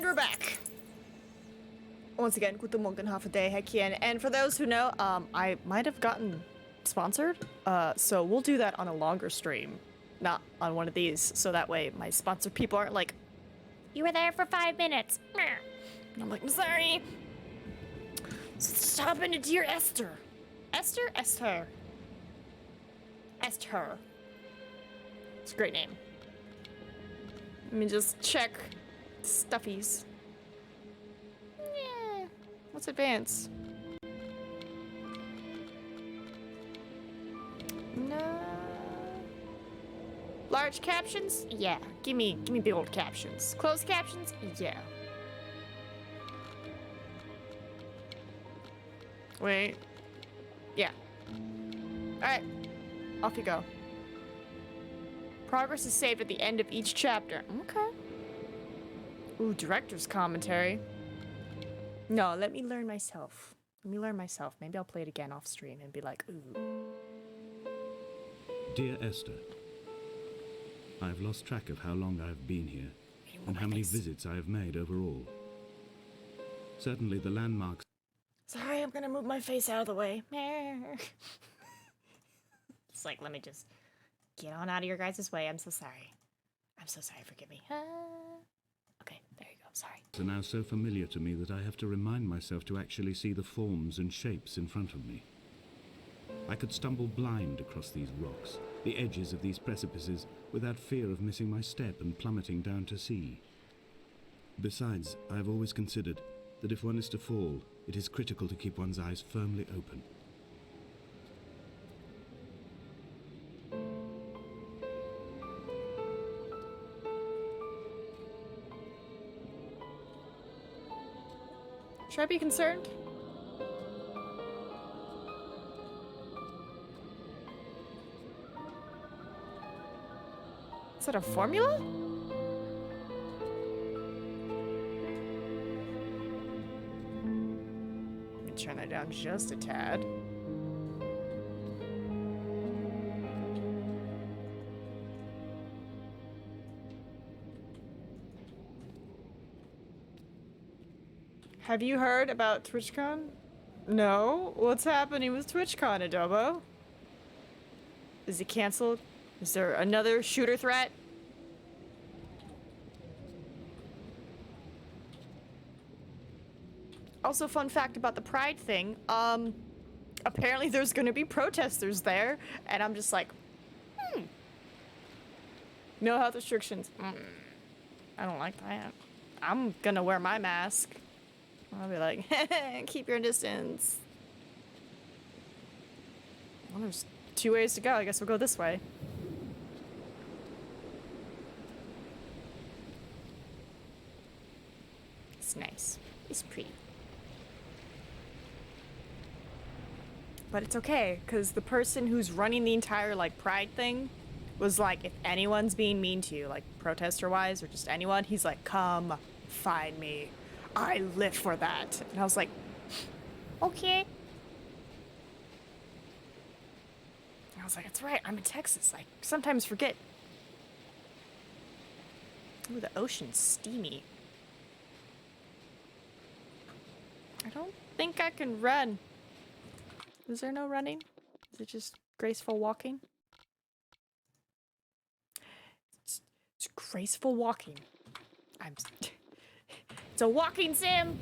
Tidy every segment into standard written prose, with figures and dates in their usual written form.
And we're back. Once again, guten Morgen, half a day, Hekian. And for those who know, I might have gotten sponsored. So we'll do that on a longer stream, not on one of these. So that way my sponsored people aren't like, you were there for 5 minutes. And I'm like, I'm sorry. Stop into dear Esther. Esther? Esther. Esther. It's a great name. Let me just check stuffies. Yeah. Let's advance. No. Large captions? Yeah. Give me big old captions. Closed captions? Yeah. Wait. Yeah. Alright. Off you go. Progress is saved at the end of each chapter. Okay. Ooh, director's commentary. No, let me learn myself. Maybe I'll play it again off stream and be like, ooh. Dear Esther, I have lost track of how long I have been here and how many visits I have made overall. Certainly the landmarks... Sorry, I'm gonna move my face out of the way. It's like, let me just get on out of your guys' way. I'm so sorry. Forgive me. Okay, there you go. Sorry. ...are now so familiar to me that I have to remind myself to actually see the forms and shapes in front of me. I could stumble blind across these rocks, the edges of these precipices, without fear of missing my step and plummeting down to sea. Besides, I have always considered that if one is to fall, it is critical to keep one's eyes firmly open. Should I be concerned? Is that a formula? Let me turn that down just a tad. Have you heard about TwitchCon? No? What's happening with TwitchCon, Adobo? Is it canceled? Is there another shooter threat? Also, fun fact about the Pride thing, apparently there's gonna be protesters there, and I'm just like, no health restrictions. I don't like that. I'm gonna wear my mask. I'll be like, keep your distance. Well, there's 2 ways to go. I guess we'll go this way. It's nice. It's pretty. But it's okay, because the person who's running the entire, like, Pride thing was like, if anyone's being mean to you, like, protester-wise, or just anyone, he's like, come find me. I live for that. And I was like, okay. And I was like, that's right, I'm in Texas. I sometimes forget. Ooh, the ocean's steamy. I don't think I can run. Is there no running? Is it just graceful walking? It's graceful walking. It's a walking sim!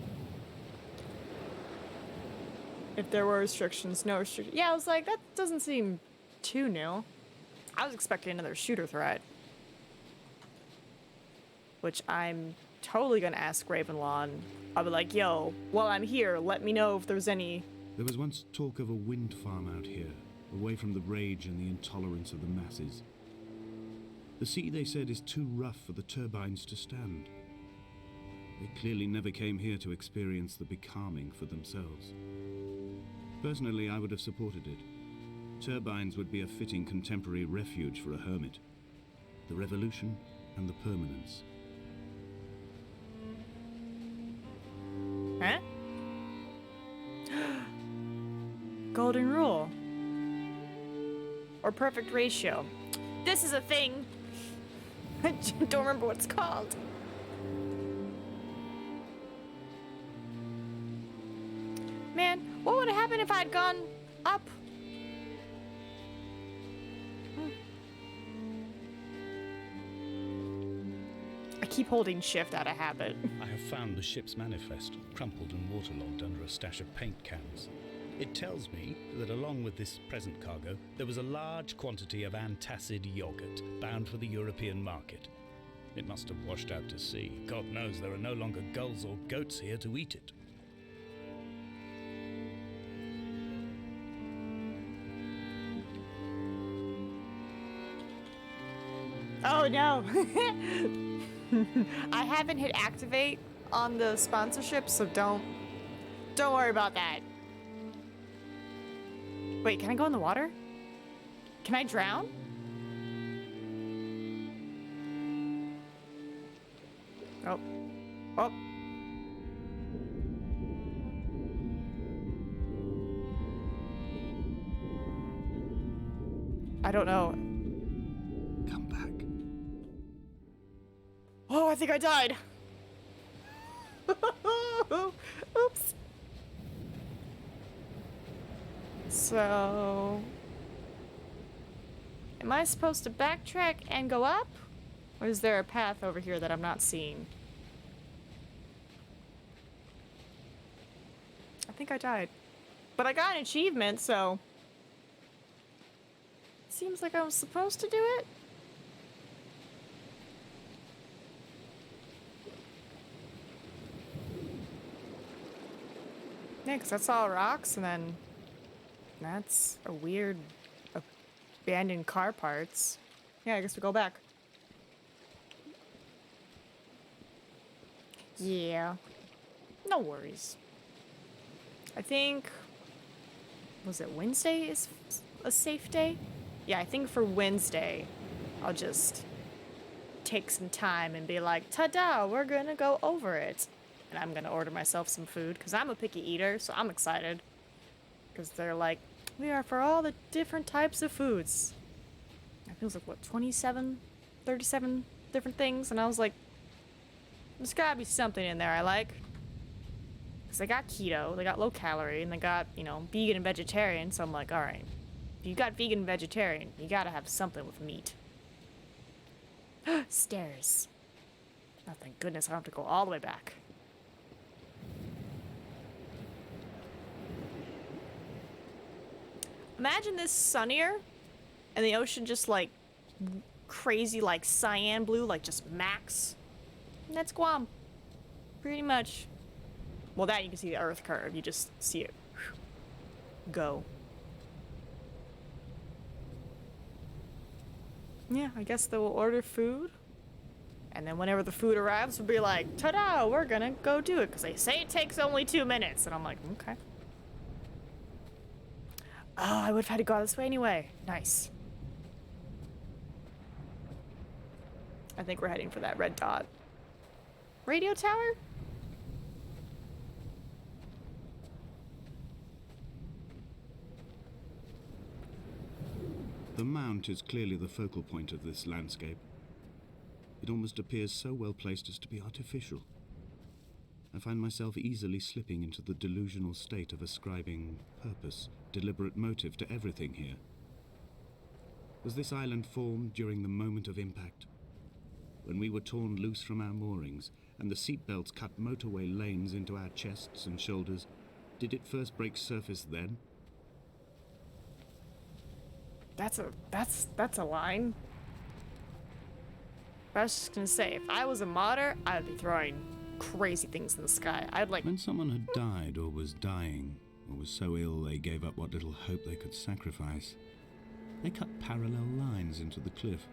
If there were restrictions, no restrictions. Yeah, I was like, that doesn't seem too new. I was expecting another shooter threat. Which I'm totally gonna ask Ravenlaw. I'll be like, yo, while I'm here, let me know if there's any... There was once talk of a wind farm out here, away from the rage and the intolerance of the masses. The sea, they said, is too rough for the turbines to stand. They clearly never came here to experience the becalming for themselves. Personally, I would have supported it. Turbines would be a fitting contemporary refuge for a hermit. The revolution and the permanence. Huh? Golden rule. Or perfect ratio. This is a thing. I don't remember what it's called. have happened if I had gone up? I keep holding shift out of habit. I have found the ship's manifest, crumpled and waterlogged under a stash of paint cans. It tells me that along with this present cargo, there was a large quantity of antacid yogurt bound for the European market. It must have washed out to sea. God knows there are no longer gulls or goats here to eat it. Oh no! I haven't hit activate on the sponsorship, so don't worry about that. Wait, can I go in the water? Can I drown? Oh. Oh. I don't know. Come back. Oh, I think I died. Oops. So, am I supposed to backtrack and go up? Or is there a path over here that I'm not seeing? I think I died. But I got an achievement, so... Seems like I was supposed to do it. Yeah, because that's all rocks, and then... That's a weird... abandoned car parts. Yeah, I guess we go back. Yeah. No worries. I think... Was it Wednesday is a safe day? Yeah, I think for Wednesday, I'll just take some time and be like, ta-da, we're gonna go over it. And I'm gonna order myself some food, because I'm a picky eater, so I'm excited. Because they're like, we are for all the different types of foods. It feels like, what, 27, 37 different things? And I was like, there's gotta be something in there I like. Because they got keto, they got low calorie, and they got, you know, vegan and vegetarian. So I'm like, all right, if you got vegan and vegetarian, you gotta have something with meat. Stairs. Oh, thank goodness I don't have to go all the way back. Imagine this sunnier, and the ocean just like crazy, like cyan blue, like just max. And that's Guam. Pretty much. Well, that you can see the Earth curve. You just see it go. Yeah, I guess they will order food. And then whenever the food arrives, we'll be like, ta-da, we're gonna go do it. Because they say it takes only 2 minutes. And I'm like, okay. Oh, I would have had to go this way anyway. Nice. I think we're heading for that red dot. Radio tower? The mount is clearly the focal point of this landscape. It almost appears so well placed as to be artificial. I find myself easily slipping into the delusional state of ascribing purpose, deliberate motive to everything here. Was this island formed during the moment of impact? When we were torn loose from our moorings, and the seatbelts cut motorway lanes into our chests and shoulders, did it first break surface then? That's a line. I was just gonna say, if I was a modder, I would be throwing crazy things in the sky. I'd like... When someone had died or was dying, or was so ill they gave up what little hope they could sacrifice, they cut parallel lines into the cliff,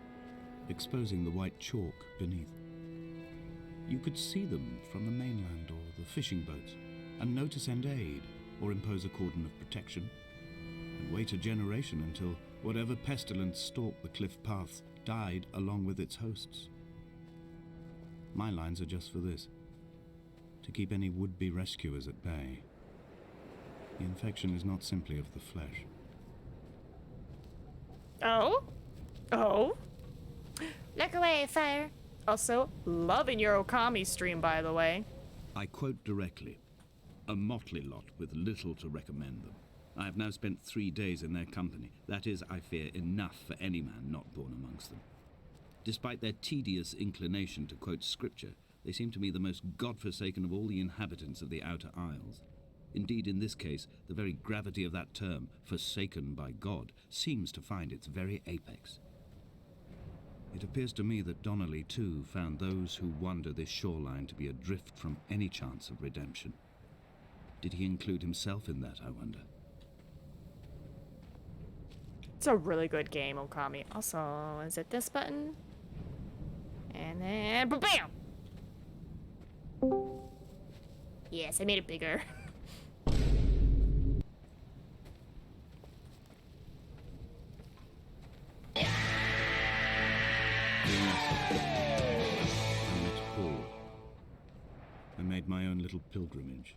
exposing the white chalk beneath. You could see them from the mainland or the fishing boats, and know to send aid or impose a cordon of protection, and wait a generation until whatever pestilence stalked the cliff paths died along with its hosts. My lines are just for this, to keep any would-be rescuers at bay. The infection is not simply of the flesh. Oh? Oh? Look away, fire. Also, loving your Okami stream, by the way. I quote directly. A motley lot with little to recommend them. I have now spent 3 days in their company. That is, I fear, enough for any man not born amongst them. Despite their tedious inclination to quote scripture, they seem to me the most God-forsaken of all the inhabitants of the Outer Isles. Indeed, in this case, the very gravity of that term, forsaken by God, seems to find its very apex. It appears to me that Donnelly, too, found those who wander this shoreline to be adrift from any chance of redemption. Did he include himself in that, I wonder? It's a really good game, Okami. Also, is it this button? And then, bam! Yes, I made it bigger. I made my own little pilgrimage.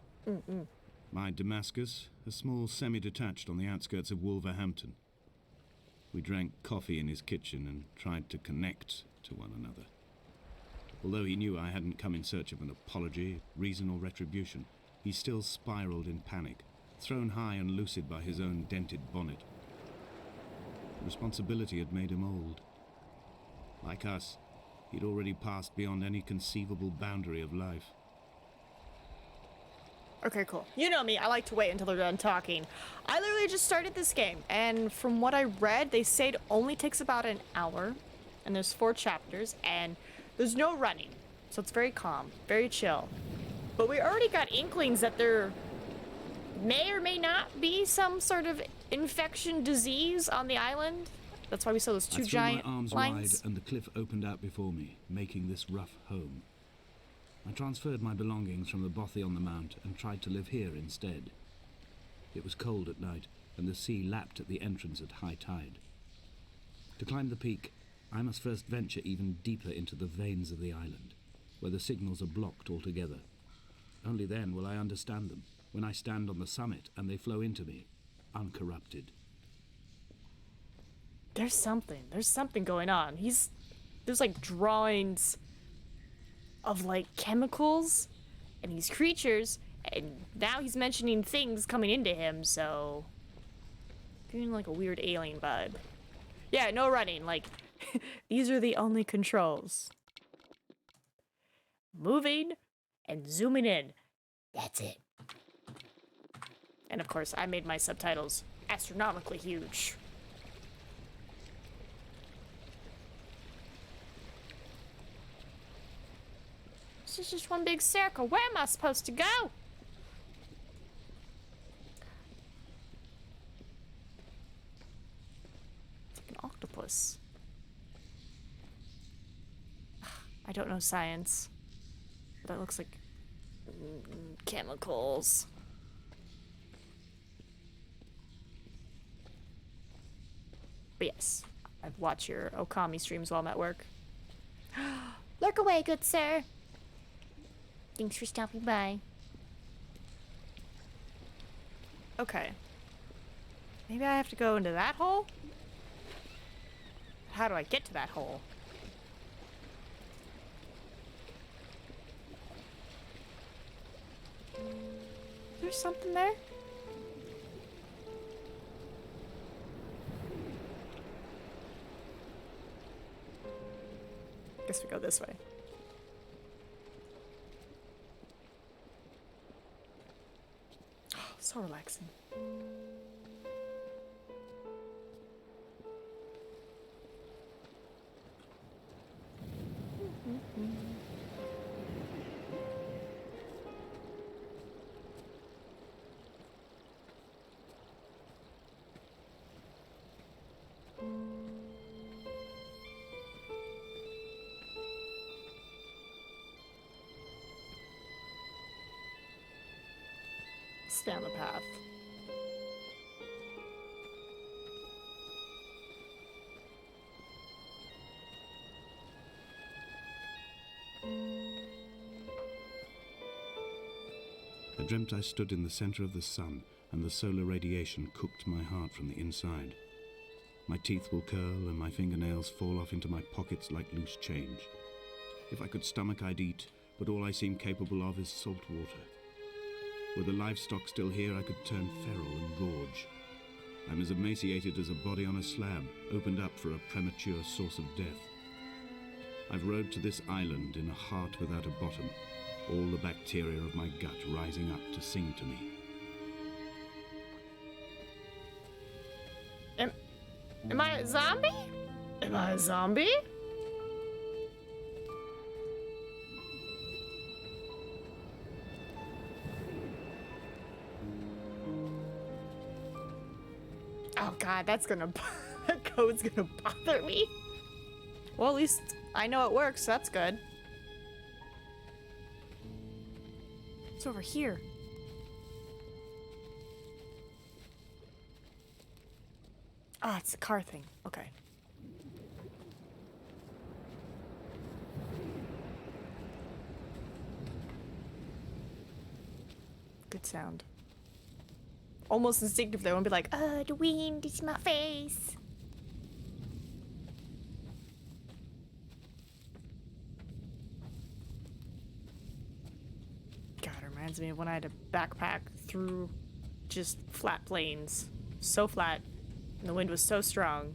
My Damascus, a small semi-detached on the outskirts of Wolverhampton. We drank coffee in his kitchen and tried to connect to one another. Although he knew I hadn't come in search of an apology, reason or retribution, he still spiraled in panic, thrown high and lucid by his own dented bonnet. Responsibility had made him old. Like us, he'd already passed beyond any conceivable boundary of life. Okay, cool. You know me, I like to wait until they're done talking. I literally just started this game, and from what I read, they say it only takes about an hour, and there's 4 chapters, and there's no running. So it's very calm, very chill. But we already got inklings that there may or may not be some sort of infection disease on the island. That's why we saw those 2 giant I threw my arms lines. wide, and the cliff opened out before me, making this rough home. I transferred my belongings from the bothy on the mount and tried to live here instead. It was cold at night, and the sea lapped at the entrance at high tide. To climb the peak, I must first venture even deeper into the veins of the island, where the signals are blocked altogether. Only then will I understand them, when I stand on the summit and they flow into me, uncorrupted. There's something going on. There's like drawings of like chemicals and these creatures, and now he's mentioning things coming into him, so feeling like a weird alien vibe. Yeah, no running, like these are the only controls. Moving and zooming in. That's it. And of course, I made my subtitles astronomically huge. This is just one big circle. Where am I supposed to go? It's like an octopus. I don't know science. But that looks like chemicals. But yes, I've watched your Okami streams while I'm at work. Lurk away, good sir. Thanks for stopping by. Okay. Maybe I have to go into that hole? How do I get to that hole? There's something there? Guess we go this way. So relaxing. Stay on the path. I dreamt I stood in the center of the sun, and the solar radiation cooked my heart from the inside. My teeth will curl and my fingernails fall off into my pockets like loose change. If I could stomach, I'd eat, but all I seem capable of is salt water. Were the livestock still here, I could turn feral and gorge. I'm as emaciated as a body on a slab, opened up for a premature source of death. I've rowed to this island in a heart without a bottom, all the bacteria of my gut rising up to sing to me. Am I a zombie? Am I a zombie? Oh god, that code's gonna bother me. Well, at least I know it works, so that's good. It's over here. Ah, it's the car thing. Okay. Good sound. Almost instinctive though, and be like, the wind is my face. God, it reminds me of when I had to backpack through just flat plains. So flat. And the wind was so strong.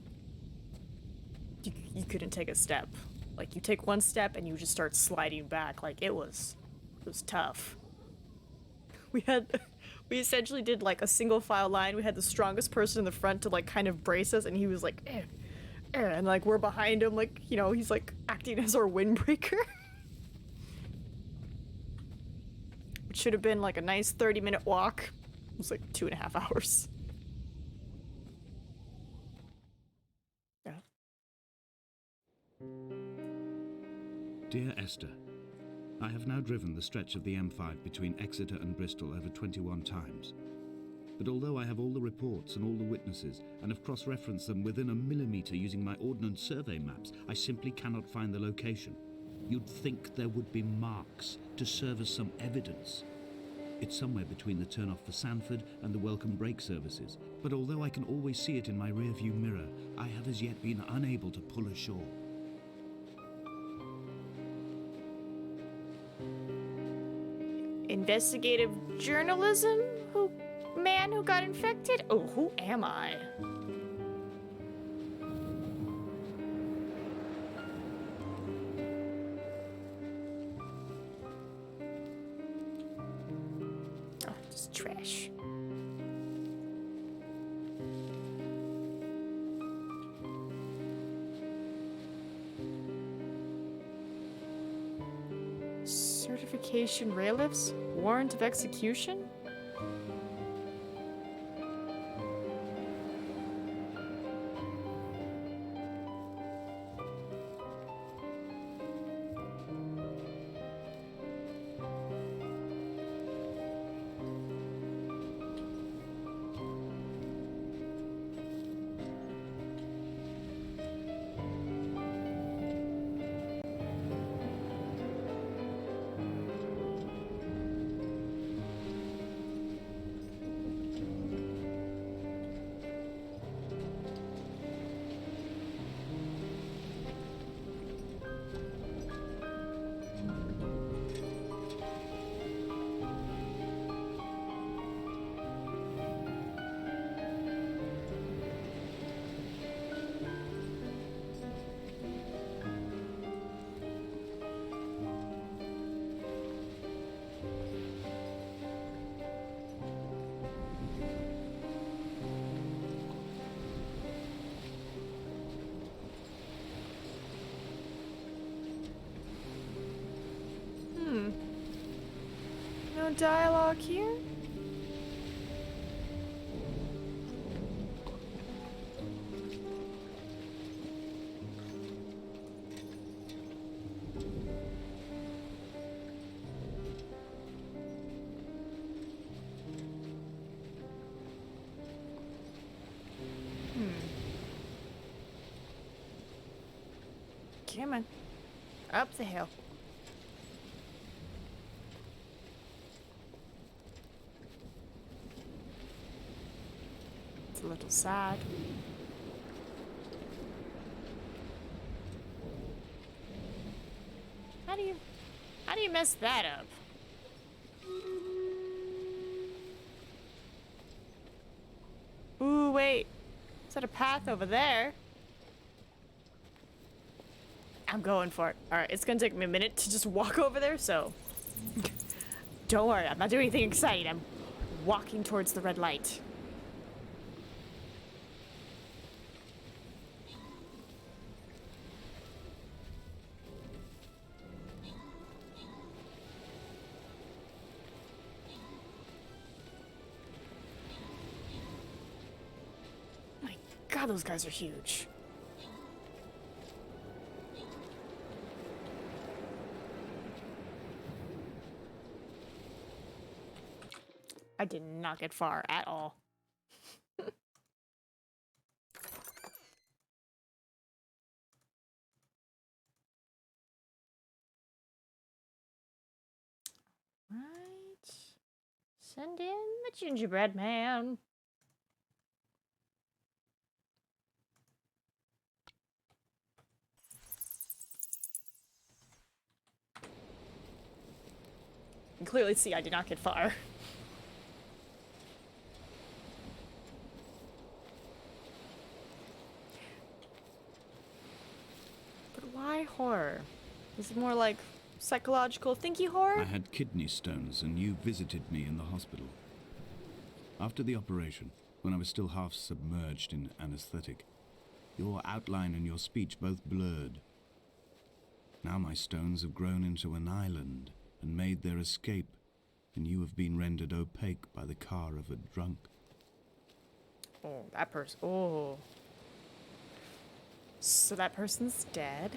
You couldn't take a step. Like, you take one step and you just start sliding back. Like, it was tough. We essentially did like a single file line. We had the strongest person in the front to like kind of brace us, and he was like, and like we're behind him, like, you know, he's like acting as our windbreaker. It should have been like a nice 30-minute walk. It was like 2.5 hours. Yeah. Dear Esther, I have now driven the stretch of the M5 between Exeter and Bristol over 21 times. But although I have all the reports and all the witnesses, and have cross-referenced them within a millimetre using my Ordnance Survey maps, I simply cannot find the location. You'd think there would be marks to serve as some evidence. It's somewhere between the turn-off for Sanford and the welcome brake services, but although I can always see it in my rear-view mirror, I have as yet been unable to pull ashore. Investigative journalism? Man who got infected? Oh, who am I? Oh, just trash. Certification railifts? Warrant of execution? No dialogue here? Come on. Up the hill. It's a little sad. How do you mess that up? Is that a path over there? I'm going for it. Alright, it's gonna take me a minute to just walk over there, so... Don't worry, I'm not doing anything exciting. I'm walking towards the red light. My God, those guys are huge. I did not get far at all. Right. Send in the gingerbread man. You can clearly see I did not get far. But why horror? Is it more like psychological thinky horror? I had kidney stones, and you visited me in the hospital. After the operation, when I was still half submerged in anesthetic, your outline and your speech both blurred. Now my stones have grown into an island and made their escape, and you have been rendered opaque by the car of a drunk. Oh, that person. Oh. So that person's dead?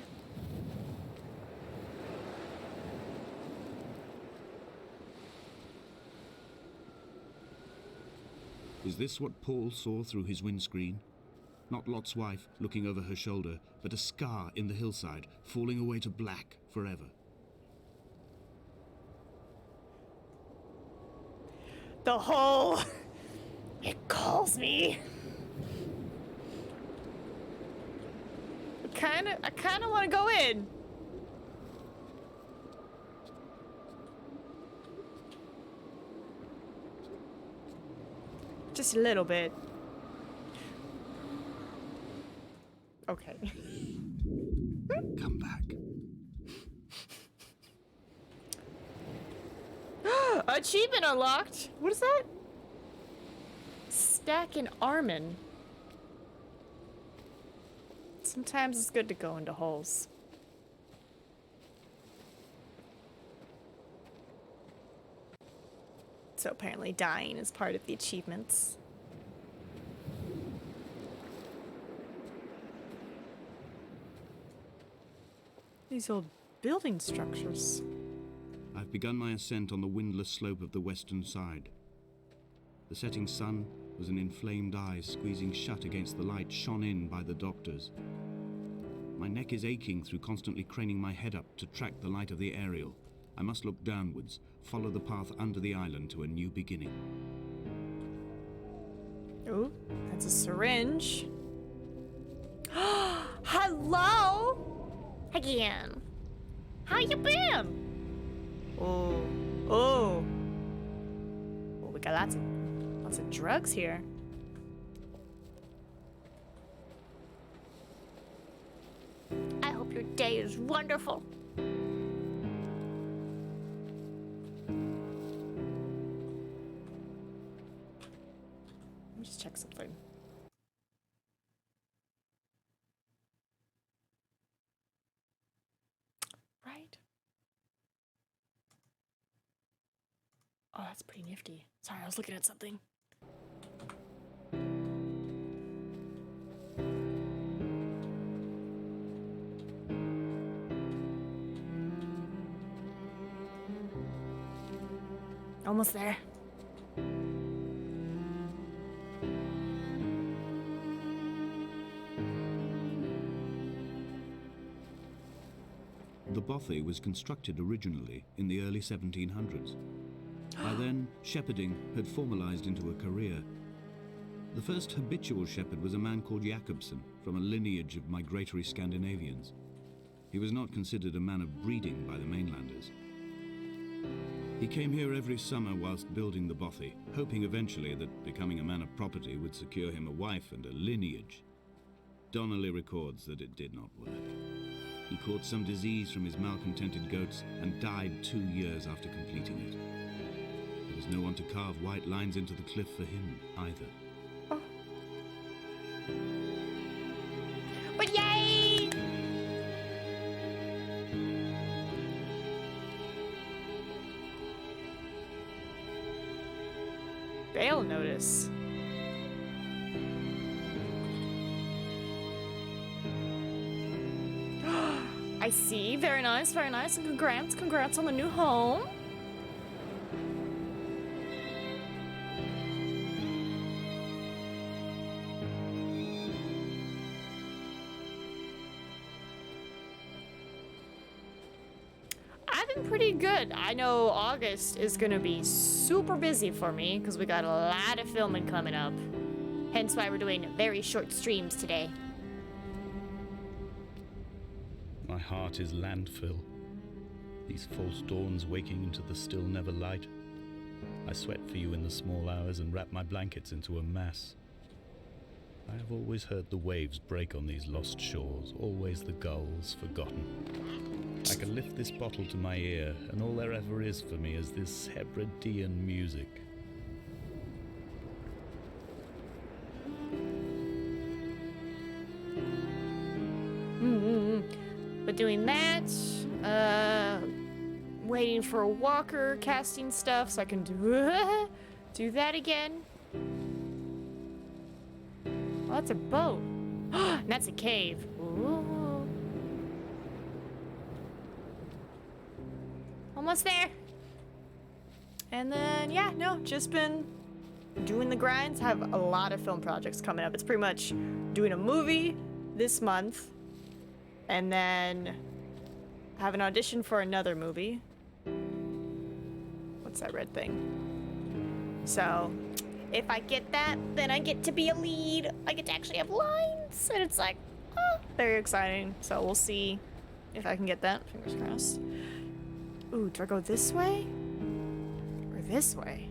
Is this what Paul saw through his windscreen? Not Lot's wife looking over her shoulder, but a scar in the hillside, falling away to black forever. The hole! It calls me. I kinda wanna go in. Just a little bit. Okay. Come back. Achievement unlocked! What is that? Stack in Armin. Sometimes it's good to go into holes. So apparently dying is part of the achievements. These old building structures. I've begun my ascent on the windless slope of the western side. The setting sun was an inflamed eye squeezing shut against the light shone in by the doctors. My neck is aching through constantly craning my head up to track the light of the aerial. I must look downwards, follow the path under the island to a new beginning. Ooh, that's a syringe. Hello? Again. How you been? Oh, oh. Well, we got lots of drugs here. I hope your day is wonderful. Let me just check something. Right? Oh, that's pretty nifty. Sorry, I was looking at something. Almost there. The bothy was constructed originally in the early 1700s. By then, shepherding had formalized into a career. The first habitual shepherd was a man called Jakobsen, from a lineage of migratory Scandinavians. He was not considered a man of breeding by the mainlanders. He came here every summer whilst building the bothy, hoping eventually that becoming a man of property would secure him a wife and a lineage. Donnelly records that it did not work. He caught some disease from his malcontented goats and died 2 years after completing it. There was no one to carve white lines into the cliff for him either. Oh. But yay! Bail notice. I see. Very nice, very nice. And congrats on the new home. I've been pretty good. I know August is gonna be super busy for me because we got a lot of filming coming up. Hence why we're doing very short streams today. My heart is landfill. These false dawns waking into the still never light. I sweat for you in the small hours and wrap my blankets into a mass. I have always heard the waves break on these lost shores, always the gulls forgotten. I can lift this bottle to my ear, and all there ever is for me is this Hebridean music. But doing that, waiting for a walker, casting stuff so I can do that again. Oh, that's a boat. And that's a cave. Ooh. Almost there. And then, yeah, no, just been doing the grinds. Have a lot of film projects coming up. It's pretty much doing a movie this month. And then have an audition for another movie. What's that red thing? So, if I get that, then I get to be a lead. I get to actually have lines. And it's like, oh, very exciting. So we'll see if I can get that. Fingers crossed. Ooh, do I go this way? Or this way?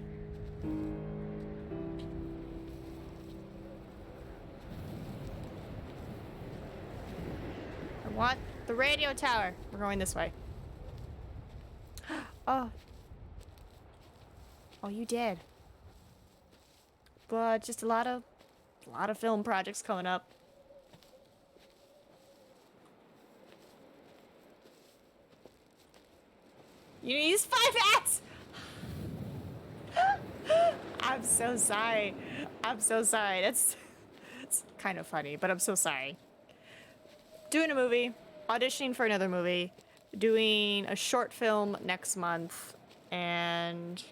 I want the radio tower. We're going this way. Oh. Oh, you did. But just a lot of film projects coming up. You used 5 hats! I'm so sorry. I'm so sorry. It's kind of funny, but I'm so sorry. Doing a movie, auditioning for another movie, doing a short film next month, and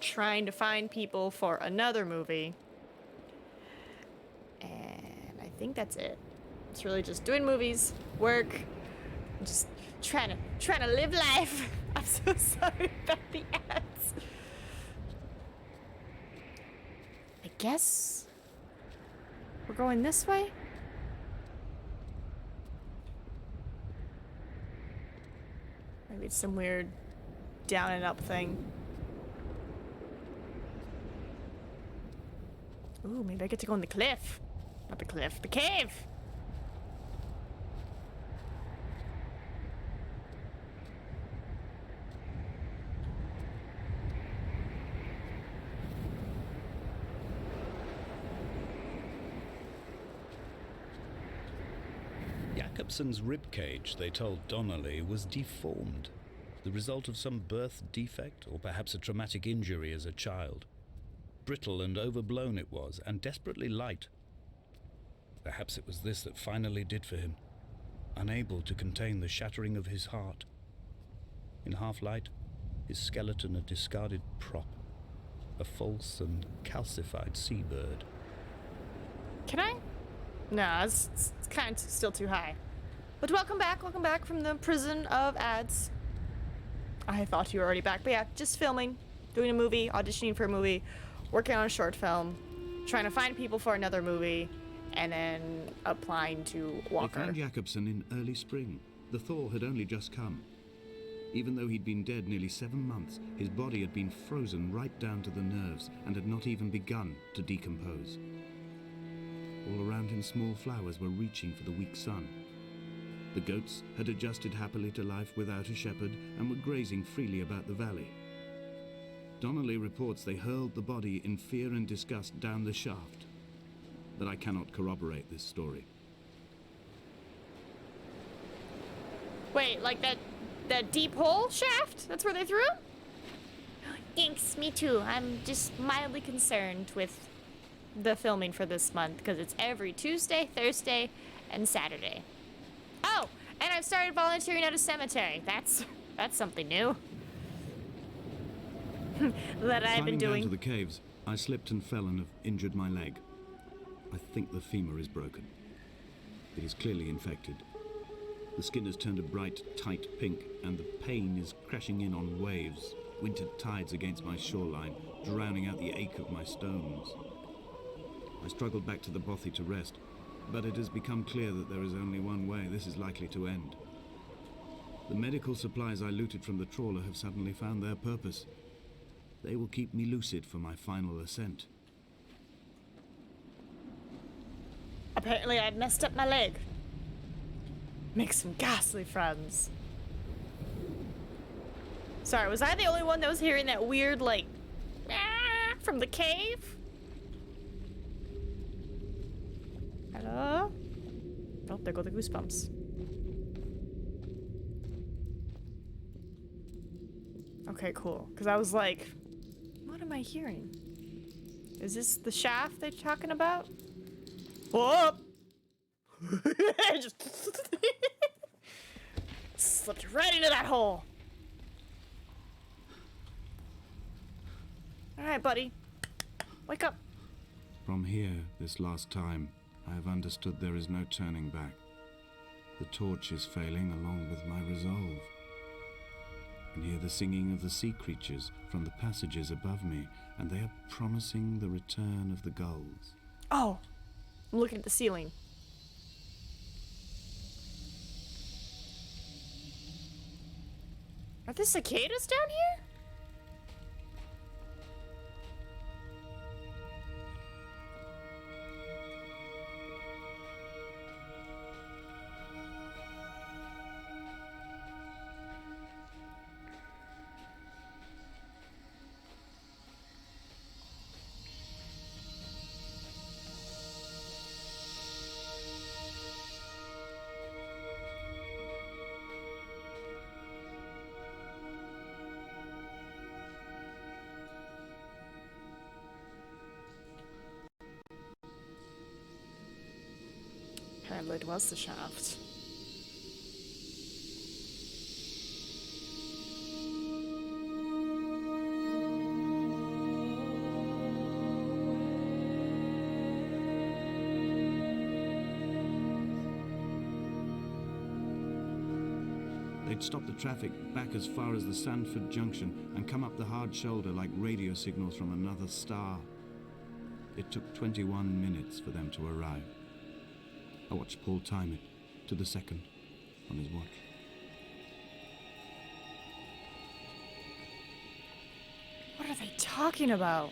trying to find people for another movie. And I think that's it. It's really just doing movies, work, just trying to live life. I'm so sorry about the ads. I guess we're going this way? Maybe it's some weird down and up thing. Ooh, maybe I get to go in the cliff. Not the cliff, the cave! Jakobsen's ribcage, they told Donnelly, was deformed, the result of some birth defect or perhaps a traumatic injury as a child. Brittle and overblown it was, and desperately light. Perhaps it was this that finally did for him, unable to contain the shattering of his heart. In half-light, his skeleton a discarded prop, a false and calcified seabird. Can I? No, it's kind of still too high. But welcome back from the prison of ads. I thought you were already back, but yeah, just filming, doing a movie, auditioning for a movie, working on a short film, trying to find people for another movie, and then applying to Walker. They found Jakobsen in early spring. The thaw had only just come. Even though he'd been dead nearly 7 months, his body had been frozen right down to the nerves and had not even begun to decompose. All around him, small flowers were reaching for the weak sun. The goats had adjusted happily to life without a shepherd and were grazing freely about the valley. Donnelly reports they hurled the body in fear and disgust down the shaft, but I cannot corroborate this story. Wait, like that deep hole shaft? That's where they threw him? Thanks, me too. I'm just mildly concerned with... The filming for this month, because it's every Tuesday, Thursday, and Saturday. Oh, and I've started volunteering at a cemetery. That's something new. That I've been Climbing doing. down to the caves, I slipped and fell and have injured my leg. I think the femur is broken. It is clearly infected. The skin has turned a bright, tight pink, and the pain is crashing in on waves, winter tides against my shoreline, drowning out the ache of my stones. I struggled back to the bothy to rest, but it has become clear that there is only one way this is likely to end. The medical supplies I looted from the trawler have suddenly found their purpose. They will keep me lucid for my final ascent. Apparently I've messed up my leg. Make some ghastly friends. Sorry, was I the only one that was hearing that weird, like, ah, from the cave? Hello? Oh, there go the goosebumps. Okay, cool. Because I was like, what am I hearing? Is this the shaft they're talking about? Whoop! Just slipped right into that hole. Alright, buddy. Wake up. From here, this last time, I have understood there is no turning back. The torch is failing along with my resolve. I can hear the singing of the sea creatures from the passages above me, and they are promising the return of the gulls. Oh, I'm looking at the ceiling. Are there cicadas down here? Apparently it was the shaft. They'd stop the traffic back as far as the Sandford Junction and come up the hard shoulder like radio signals from another star. It took 21 minutes for them to arrive. I watched Paul time it to the second on his watch. What are they talking about?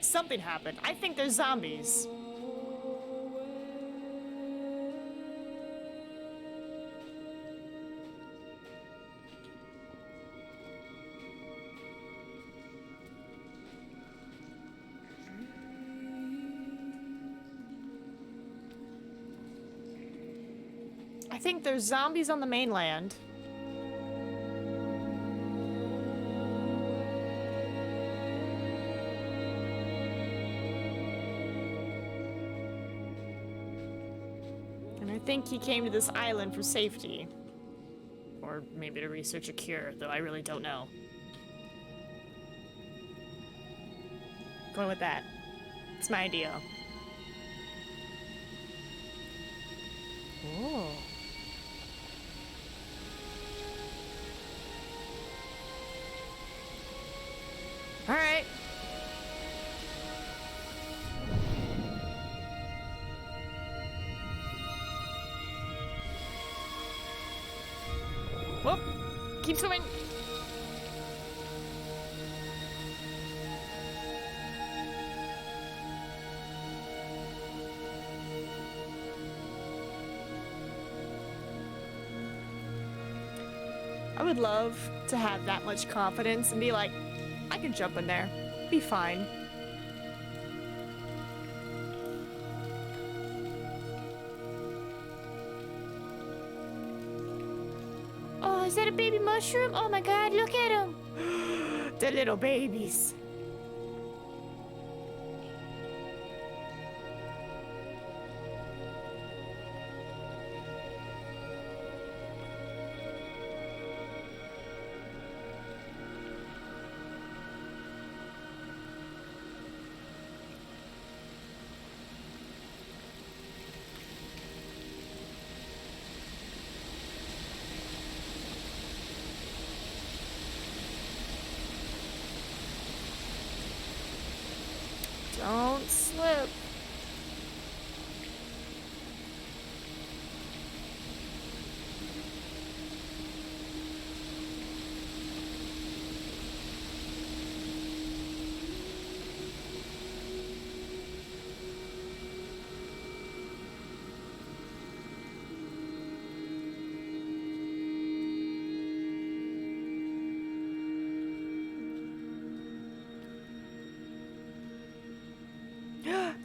Something happened. I think they're zombies. I think there's zombies on the mainland. And I think he came to this island for safety. Or maybe to research a cure, though I really don't know. Going with that. It's my idea. Oh. All right. Whoop. Keep swimming. I would love to have that much confidence and be like, I can jump in there. Be fine. Oh, is that a baby mushroom? Oh my god, look at him. The little babies. Don't slip.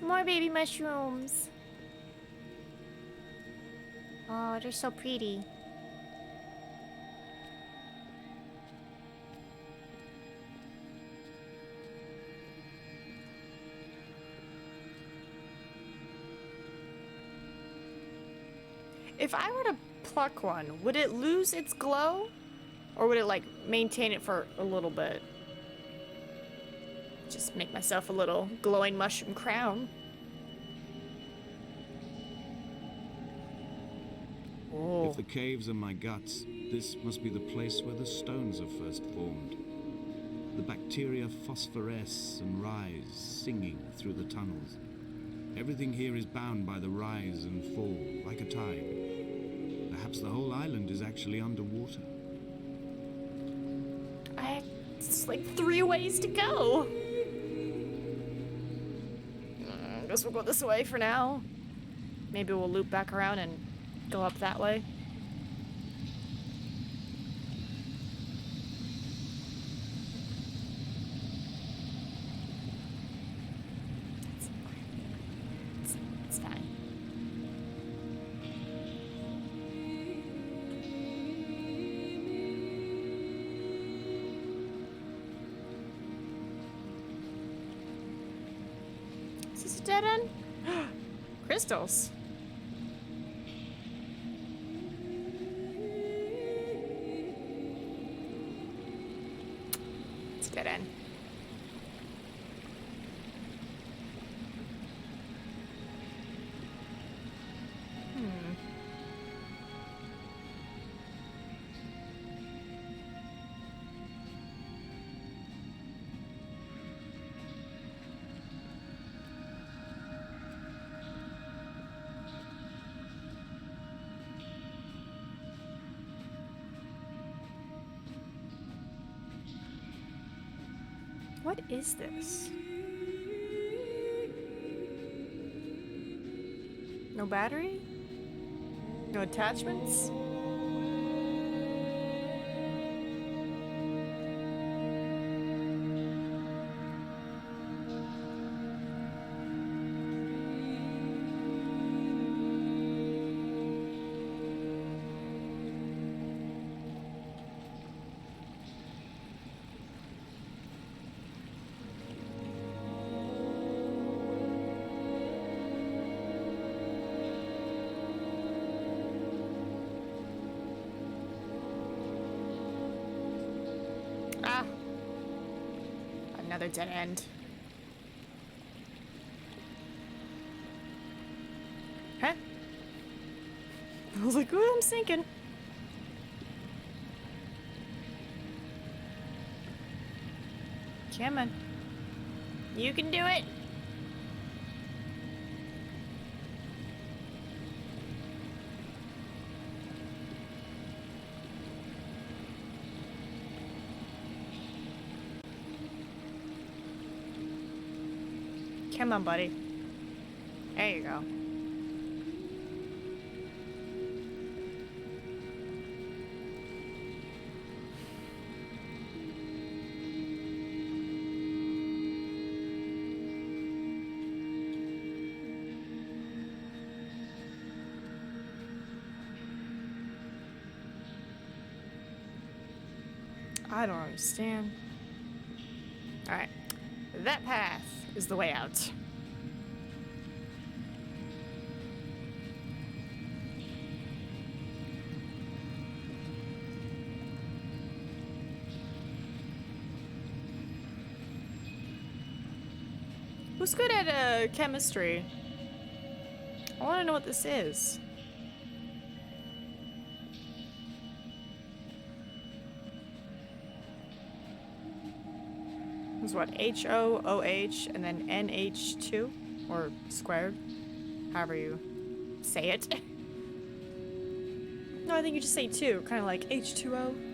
More baby mushrooms. Oh, they're so pretty. If I were to pluck one, would it lose its glow? Or would it, like, maintain it for a little bit? Just make myself a little glowing mushroom crown. Oh. If the caves are my guts, this must be the place where the stones are first formed. The bacteria phosphoresce and rise, singing through the tunnels. Everything here is bound by the rise and fall, like a tide. Perhaps the whole island is actually underwater. It's like 3 ways to go. Guess we'll go this way for now. Maybe we'll loop back around and go up that way. It's fine. Is this a dead end? Crystals. It's a dead end. What is this? No battery? No attachments? Ah! Another dead end. Huh? I was like, ooh, I'm sinking. Come on. You can do it. Come on, buddy. There you go. I don't understand. Alright. That path is the way out. Who's good at chemistry? I want to know what this is. It's what? HOOH and then NH2? Or squared? However you say it. No, I think you just say 2. Kind of like H2O.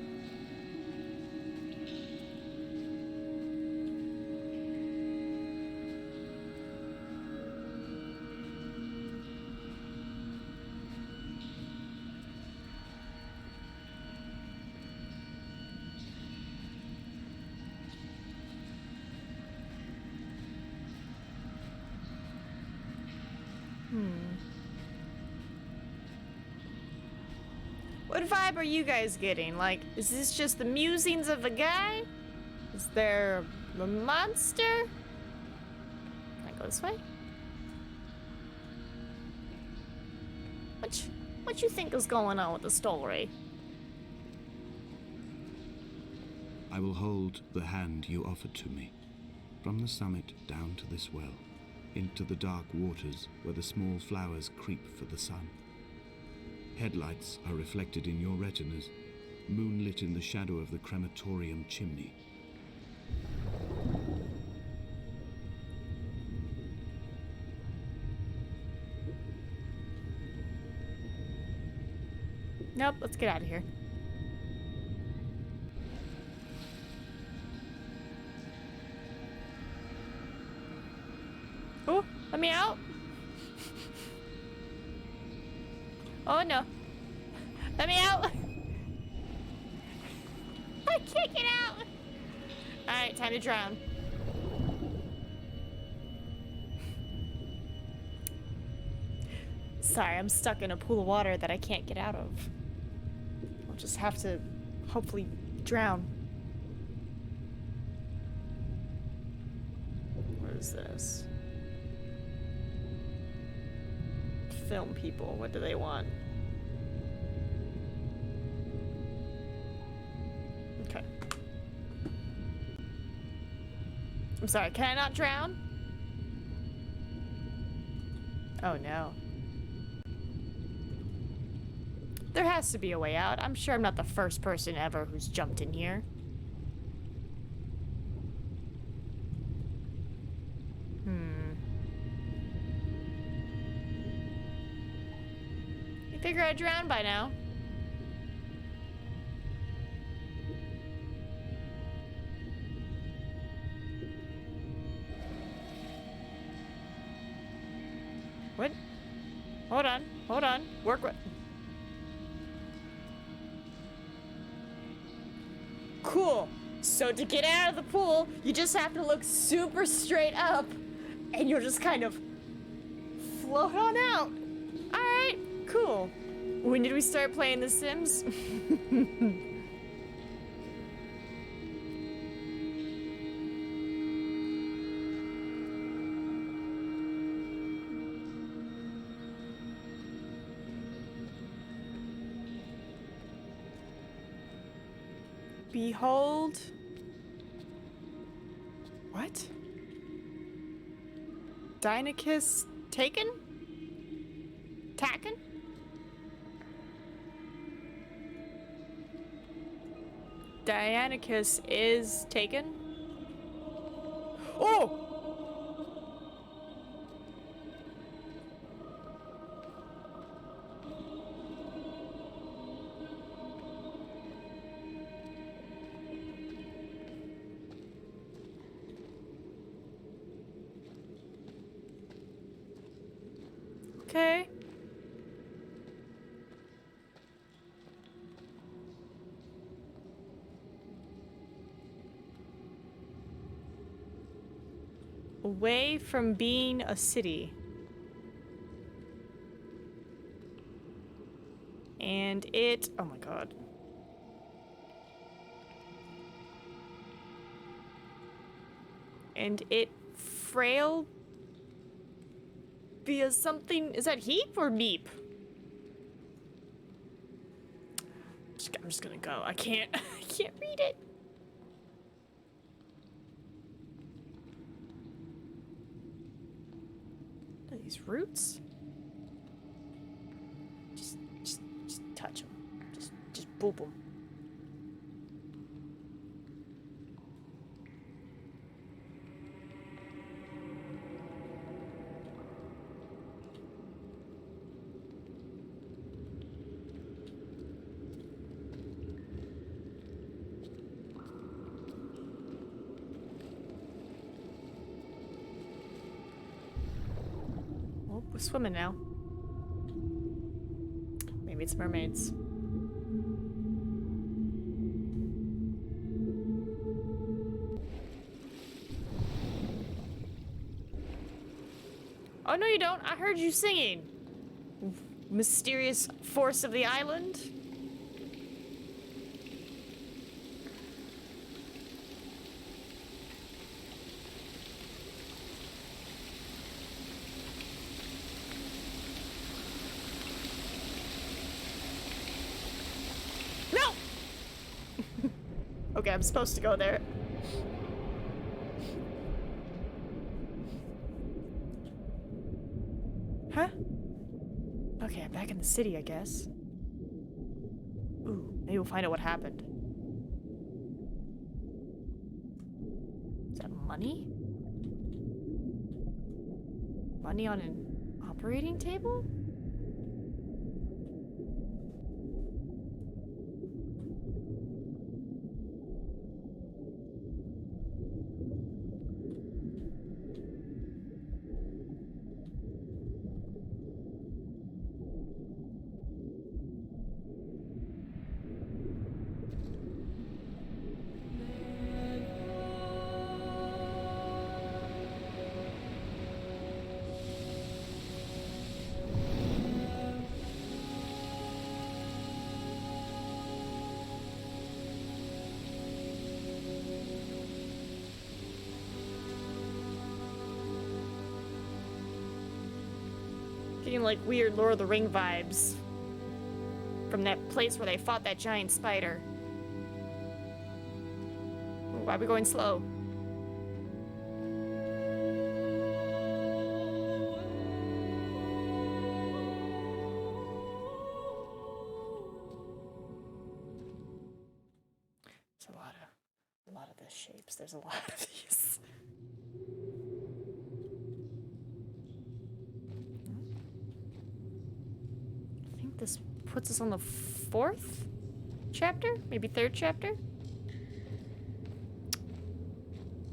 What vibe are you guys getting? Like, is this just the musings of a guy? Is there a monster? Can I go this way? What you think is going on with the story? I will hold the hand you offered to me. From the summit down to this well, into the dark waters where the small flowers creep for the sun. Headlights are reflected in your retinas, moonlit in the shadow of the crematorium chimney. Nope, let's get out of here. Oh, let me out. Oh no. Let me out. I can't get out. Alright, time to drown. Sorry, I'm stuck in a pool of water that I can't get out of. I'll just have to hopefully drown. What is this? Film people. What do they want? Okay. I'm sorry, can I not drown? Oh no. There has to be a way out. I'm sure I'm not the first person ever who's jumped in here. You figure I'd drown by now. What? Hold on, hold on. Work with. Cool. So to get out of the pool, you just have to look super straight up, and you'll just kind of float on out. All right, cool. When did we start playing The Sims? Behold. What? Deinachus taken? Taken? Deinachus is taken? Oh! Okay. Away from being a city. And it... Oh my god. And it frail via something. Is that heap or meep? I'm just gonna go. I can't I can't read it. What are these roots? Just touch them. Just boop them. Oh, we're swimming now. Maybe it's mermaids. Oh, no, you don't. I heard you singing. Mysterious force of the island. No! Okay, I'm supposed to go there. Huh? Okay, I'm back in the city, I guess. Ooh, maybe we'll find out what happened. Is that money? Money on an operating table? Getting like weird Lord of the Ring vibes from that place where they fought that giant spider. Ooh, why are we going slow? There's a lot of the shapes. There's a lot of these. I think this puts us on the 4th chapter? Maybe 3rd chapter?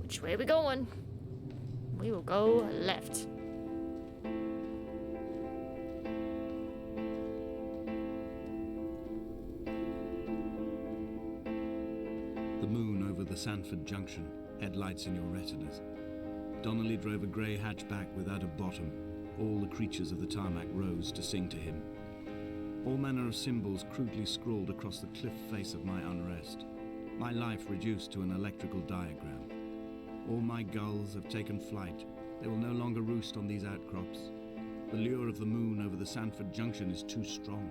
Which way are we going? We will go left. The moon over the Sanford Junction, headlights in your retinas. Donnelly drove a grey hatchback without a bottom. All the creatures of the tarmac rose to sing to him. All manner of symbols crudely scrawled across the cliff face of my unrest. My life reduced to an electrical diagram. All my gulls have taken flight. They will no longer roost on these outcrops. The lure of the moon over the Sanford Junction is too strong.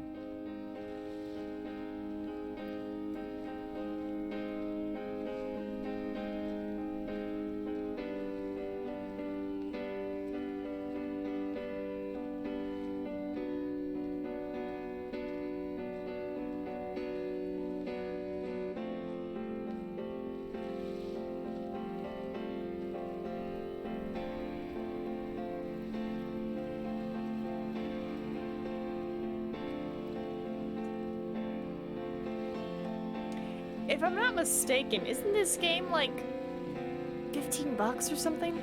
If I'm not mistaken, isn't this game like $15 or something?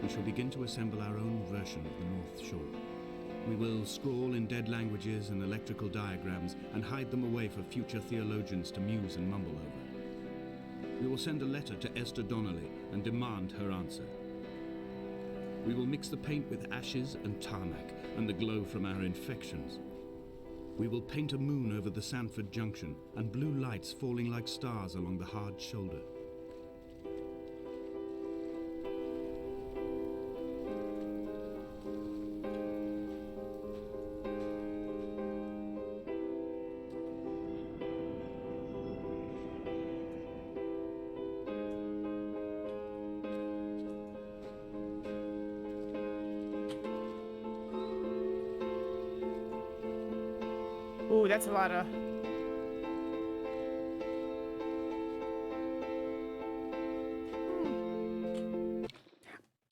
We shall begin to assemble our own version of the North Shore. We will scrawl in dead languages and electrical diagrams and hide them away for future theologians to muse and mumble over. We will send a letter to Esther Donnelly and demand her answer. We will mix the paint with ashes and tarmac and the glow from our infections. We will paint a moon over the Sanford Junction and blue lights falling like stars along the hard shoulder. Ooh, that's a lot of...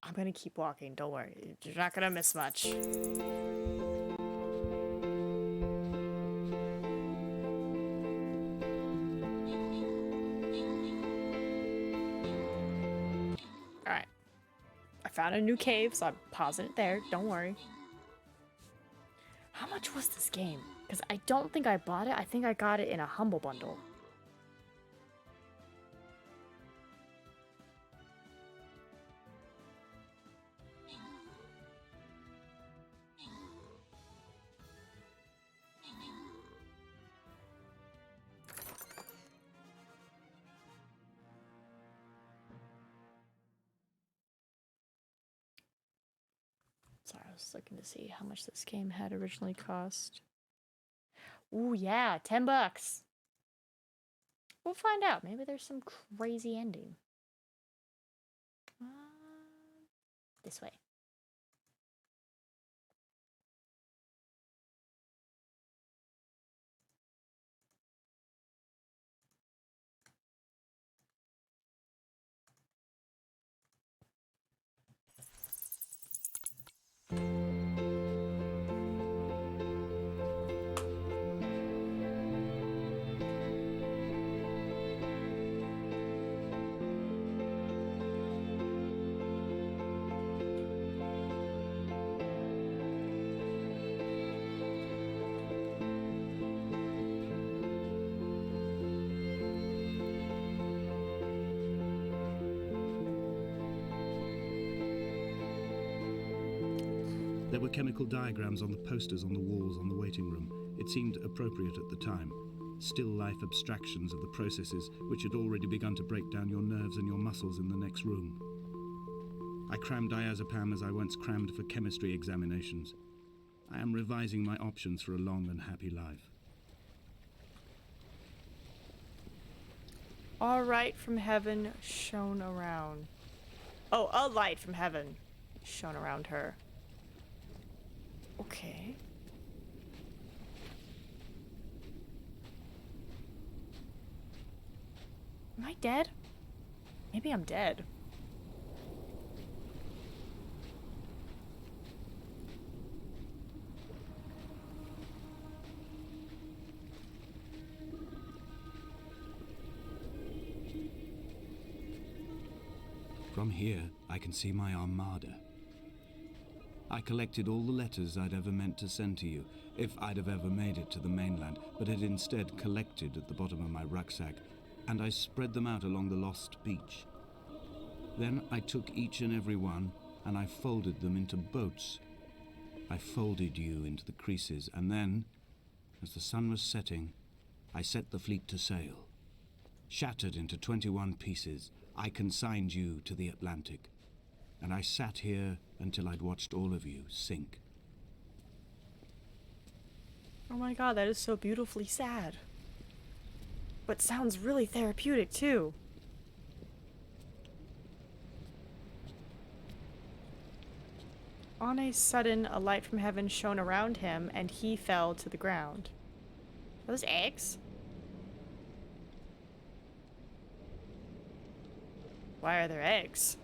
I'm gonna keep walking, don't worry. You're not gonna miss much. Alright. I found a new cave, so I'm pausing it there. Don't worry. How much was this game? Because I don't think I bought it. I think I got it in a Humble Bundle. Sorry, I was looking to see how much this game had originally cost. Ooh, yeah, $10. We'll find out. Maybe there's some crazy ending. This way. There were chemical diagrams on the posters on the walls on the waiting room. It seemed appropriate at the time. Still life abstractions of the processes which had already begun to break down your nerves and your muscles in the next room. I crammed diazepam as I once crammed for chemistry examinations. I am revising my options for a long and happy life. All right from heaven shone around. Oh, a light from heaven shone around her. Okay. Am I dead? Maybe I'm dead. From here, I can see my armada. I collected all the letters I'd ever meant to send to you, if I'd have ever made it to the mainland, but had instead collected at the bottom of my rucksack, and I spread them out along the lost beach. Then I took each and every one, and I folded them into boats. I folded you into the creases, and then, as the sun was setting, I set the fleet to sail. Shattered into 21 pieces, I consigned you to the Atlantic, and I sat here until I'd watched all of you sink. Oh my god, that is so beautifully sad. But sounds really therapeutic too. On a sudden, a light from heaven shone around him, and he fell to the ground. Those eggs? Why are there eggs?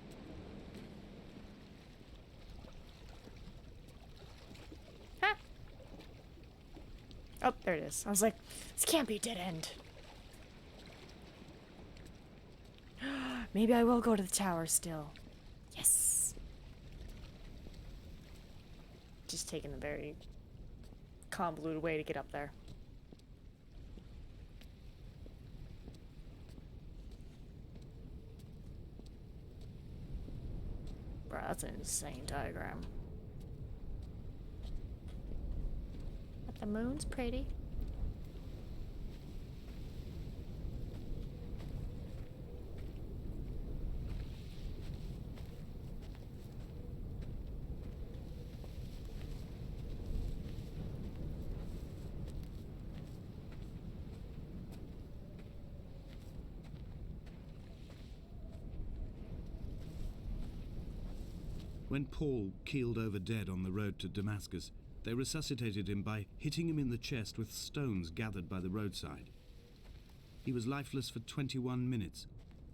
Huh? Oh, there it is. I was like, this can't be a dead end. Maybe I will go to the tower still. Yes. Just taking a very convoluted way to get up there. Bro, that's an insane diagram. What The moon's pretty. When Paul keeled over dead on the road to Damascus, they resuscitated him by hitting him in the chest with stones gathered by the roadside. He was lifeless for 21 minutes,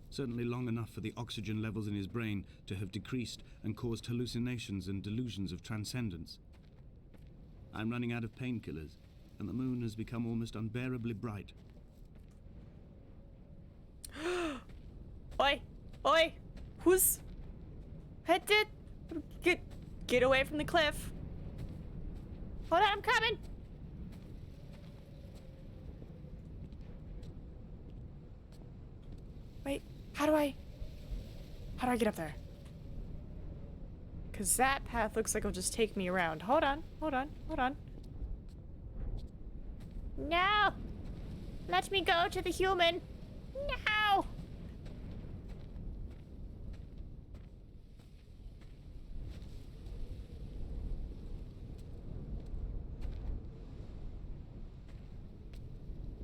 certainly long enough for the oxygen levels in his brain to have decreased and caused hallucinations and delusions of transcendence. I'm running out of painkillers, and the moon has become almost unbearably bright. Oi! Oi! Who's... Hit it? Get away from the cliff. Hold on, I'm coming. Wait, how do I get up there? Cause that path looks like it'll just take me around. Hold on. No. Let me go to the human. No.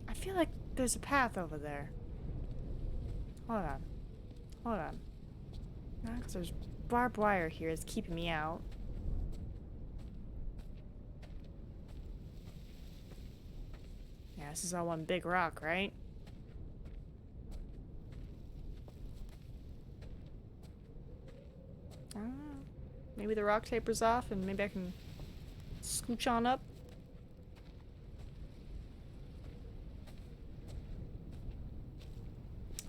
I feel like there's a path over there. Hold on. No, because there's barbed wire here that's keeping me out. Yeah, this is all one big rock, right? I don't know. Maybe the rock tapers off and maybe I can scooch on up.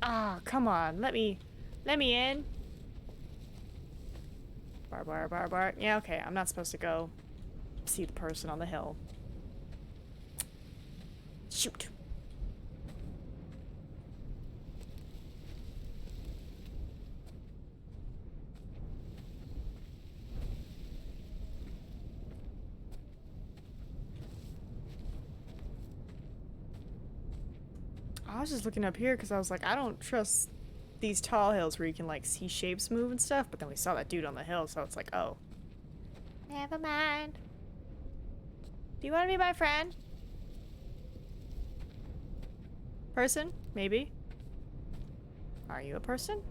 Ah, come on. Let me in. Bar. Yeah, okay. I'm not supposed to go see the person on the hill. Shoot. I was just looking up here because I was like, I don't trust these tall hills where you can like see shapes move and stuff, but then we saw that dude on the hill, so it's like, oh. Never mind. Do you want to be my friend? Person? Maybe. Are you a person?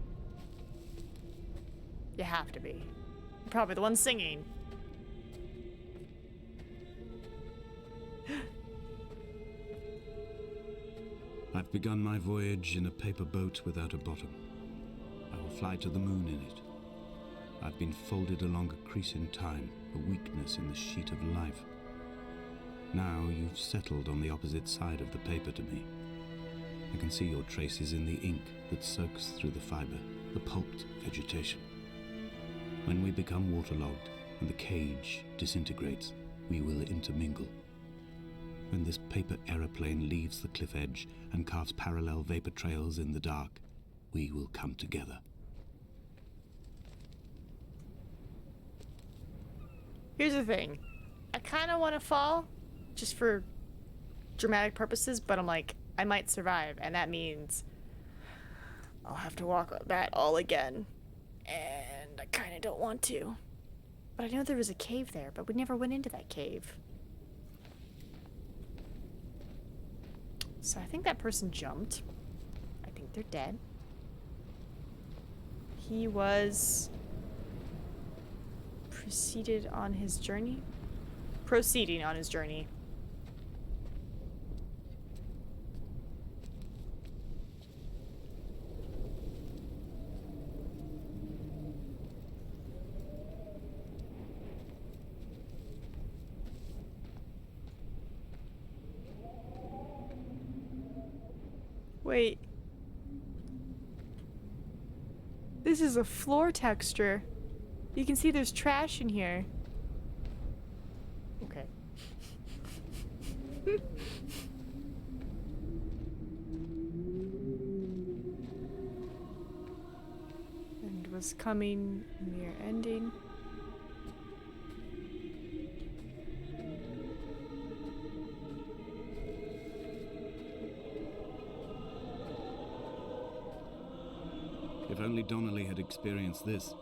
You have to be. You're probably the one singing. I've begun my voyage in a paper boat without a bottom. I will fly to the moon in it. I've been folded along a crease in time, a weakness in the sheet of life. Now you've settled on the opposite side of the paper to me. I can see your traces in the ink that soaks through the fiber, the pulped vegetation. When we become waterlogged and the cage disintegrates, we will intermingle. When this paper aeroplane leaves the cliff edge and carves parallel vapor trails in the dark, we will come together. Here's the thing. I kind of want to fall, just for dramatic purposes, but I'm like, I might survive, and that means I'll have to walk that all again. And I kind of don't want to. But I know there was a cave there, but we never went into that cave. So I think that person jumped. I think they're dead. He was proceeding on his journey. Wait. This is a floor texture. You can see there's trash in here. Okay. And was coming near ending. only Donnelly had experienced this,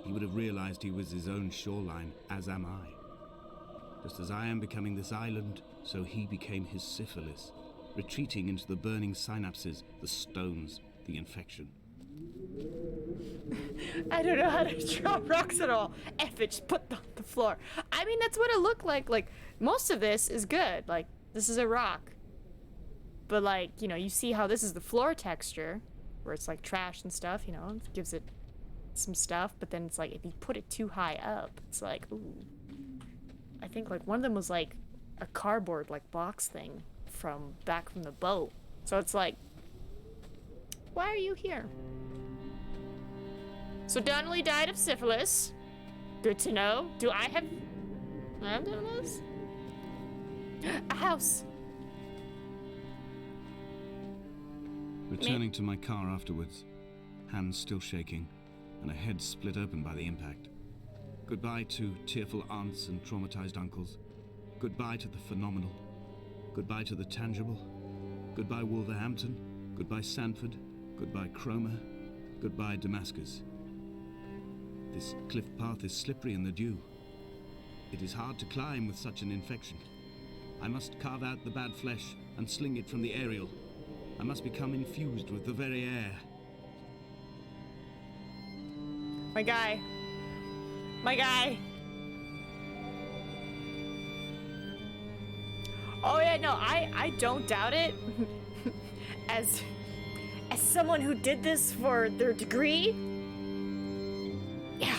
he would have realized he was his own shoreline, as am I. Just as I am becoming this island, so he became his syphilis, retreating into the burning synapses, the stones, the infection. I don't know how to drop rocks at all. F it, just put it on the floor. I mean, that's what it looked like. Like, most of this is good. Like, this is a rock. But, like, you know, you see how this is the floor texture, where it's, like, trash and stuff, you know, it gives it some stuff. But then it's like, if you put it too high up, it's like, ooh. I think, like, one of them was, like, a cardboard, like, box thing from back from the boat. So it's like, why are you here? So Donnelly died of syphilis. Good to know. Do I have syphilis? A house. Returning to my car afterwards, hands still shaking, and a head split open by the impact. Goodbye to tearful aunts and traumatized uncles. Goodbye to the phenomenal. Goodbye to the tangible. Goodbye Wolverhampton. Goodbye Sanford. Goodbye Cromer. Goodbye Damascus. This cliff path is slippery in the dew. It is hard to climb with such an infection. I must carve out the bad flesh and sling it from the aerial. I must become infused with the very air. My guy. My guy. Oh yeah, no, I don't doubt it. As someone who did this for their degree, yeah.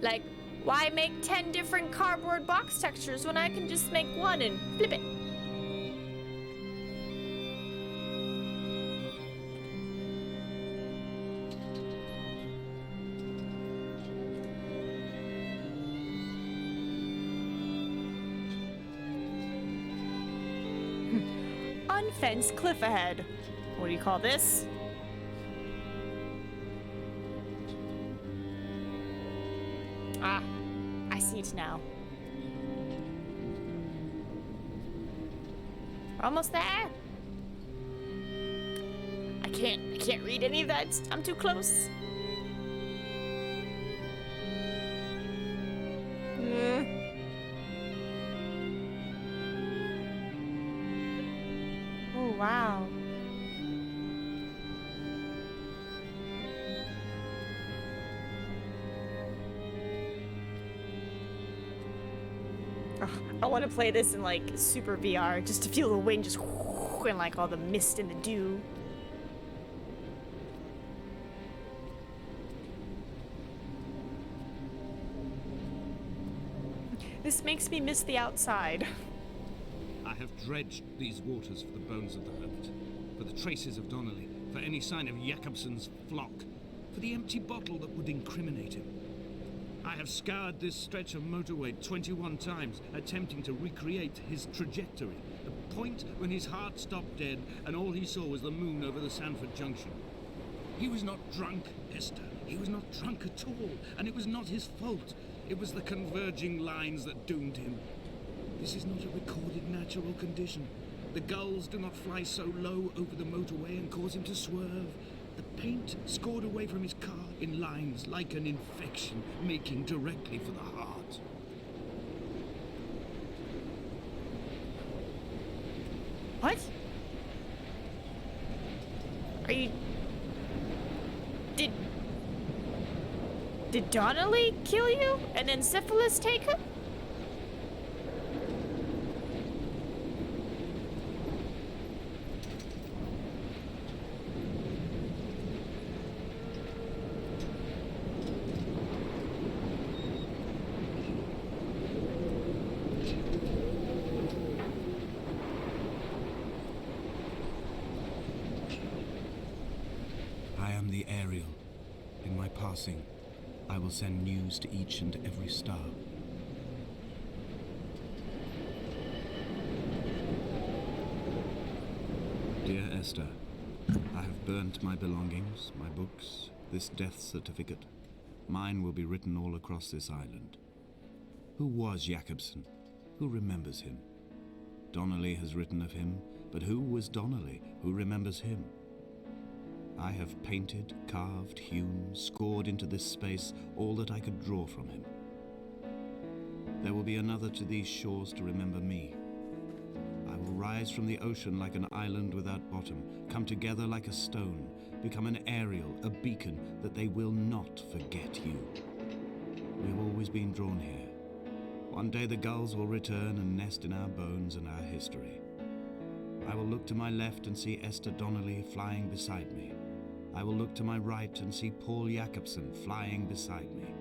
Like, why make 10 different cardboard box textures when I can just make one and flip it? Unfenced cliff ahead. What do you call this? Ah, I see it now. We're almost there. I can't read any of that. I'm too close. Oh, wow. Ugh, I want to play this in like super VR just to feel the wind just and like all the mist and the dew. This makes me miss the outside. I have dredged these waters for the bones of the hermit, for the traces of Donnelly, for any sign of Jakobsen's flock, for the empty bottle that would incriminate him. I have scoured this stretch of motorway 21 times, attempting to recreate his trajectory, the point when his heart stopped dead and all he saw was the moon over the Sanford Junction. He was not drunk, Esther. He was not drunk at all, and it was not his fault. It was the converging lines that doomed him. This is not a recorded natural condition. The gulls do not fly so low over the motorway and cause him to swerve. The paint scored away from his car in lines like an infection, making directly for the heart. What? Are you... Did Donnelly kill you and then syphilis take him? I am the Ariel. In my passing, I will send news to each and every star. Dear Esther, I have burnt my belongings, my books, this death certificate. Mine will be written all across this island. Who was Jakobsen? Who remembers him? Donnelly has written of him, but who was Donnelly? Who remembers him? I have painted, carved, hewn, scored into this space all that I could draw from him. There will be another to these shores to remember me. I will rise from the ocean like an island without bottom, come together like a stone, become an aerial, a beacon, that they will not forget you. We have always been drawn here. One day the gulls will return and nest in our bones and our history. I will look to my left and see Esther Donnelly flying beside me. I will look to my right and see Paul Jacobson flying beside me.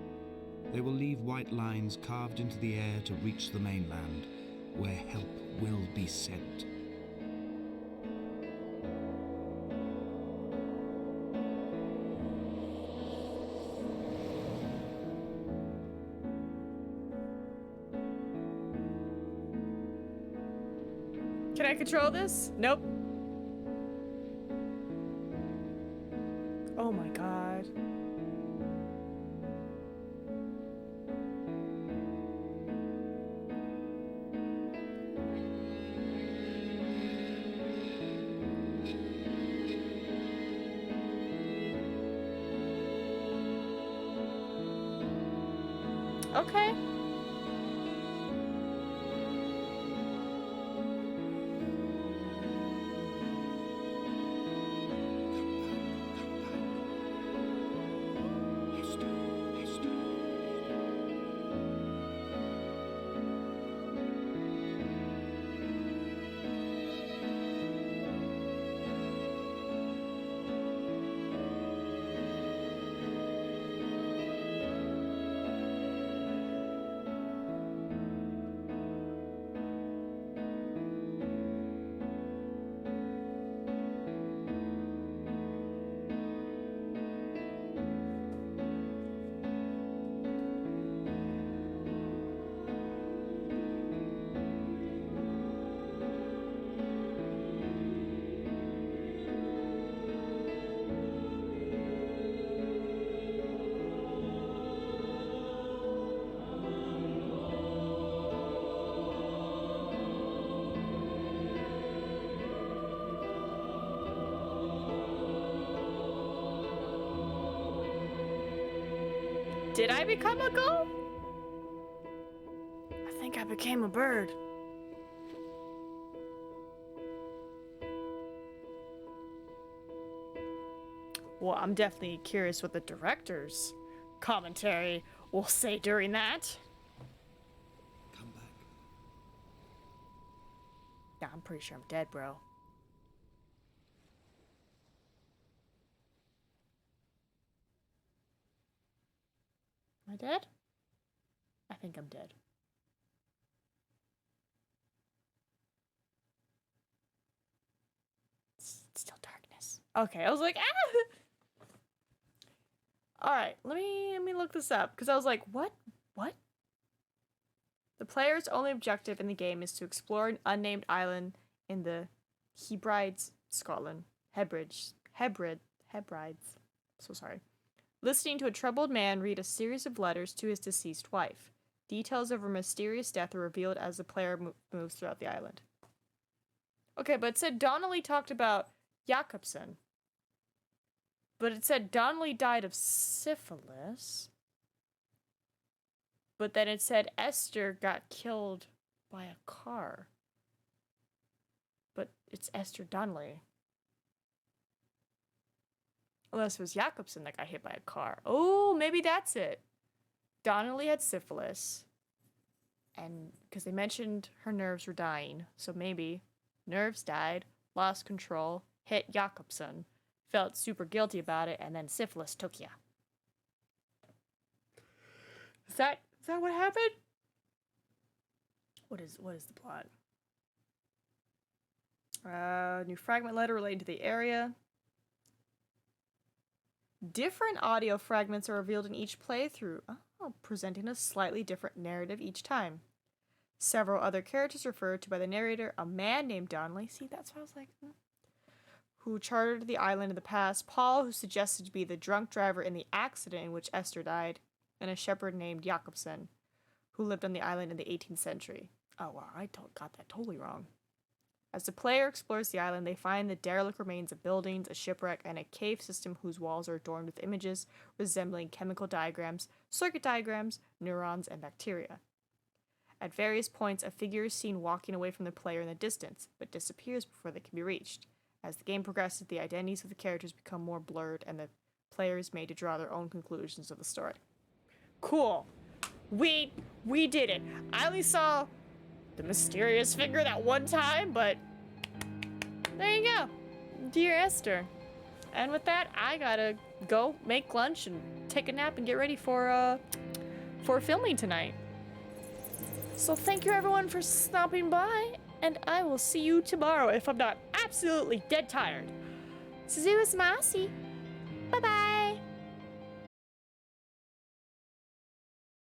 They will leave white lines carved into the air to reach the mainland, where help will be sent. Can I control this? Nope. Oh my god. Okay. Did I become a gull? I think I became a bird. Well, I'm definitely curious what the director's commentary will say during that. Come back. Yeah, I'm pretty sure I'm dead, bro. Am I dead? I think I'm dead. It's still darkness. Okay, I was like, ah! Alright, let me look this up. Because I was like, what? What? The player's only objective in the game is to explore an unnamed island in the Hebrides, Scotland. Hebrides. So sorry. Listening to a troubled man read a series of letters to his deceased wife. Details of her mysterious death are revealed as the player moves throughout the island. Okay, but it said Donnelly talked about Jakobsen. But it said Donnelly died of syphilis. But then it said Esther got killed by a car. But it's Esther Donnelly. Unless it was Jakobsen that got hit by a car. Oh, maybe that's it. Donnelly had syphilis. And because they mentioned her nerves were dying. So maybe nerves died, lost control, hit Jakobsen, felt super guilty about it, and then syphilis took ya. Is that what happened? What is the plot? New fragment letter relating to the area. Different audio fragments are revealed in each playthrough, presenting a slightly different narrative each time. Several other characters referred to by the narrator, a man named Donnelly, see, that's what I was like, who chartered the island in the past, Paul, who suggested to be the drunk driver in the accident in which Esther died, and a shepherd named Jakobsen, who lived on the island in the 18th century. Oh wow, I got that totally wrong. As the player explores the island, they find the derelict remains of buildings, a shipwreck, and a cave system whose walls are adorned with images resembling chemical diagrams, circuit diagrams, neurons, and bacteria. At various points, a figure is seen walking away from the player in the distance, but disappears before they can be reached. As the game progresses, the identities of the characters become more blurred, and the player is made to draw their own conclusions of the story. Cool. We did it. I only saw the mysterious figure that one time, but there you go. Dear Esther. And with that, I gotta go make lunch and take a nap and get ready for filming tonight. So thank you everyone for stopping by, and I will see you tomorrow if I'm not absolutely dead tired. Suzu is Mousy. Bye bye.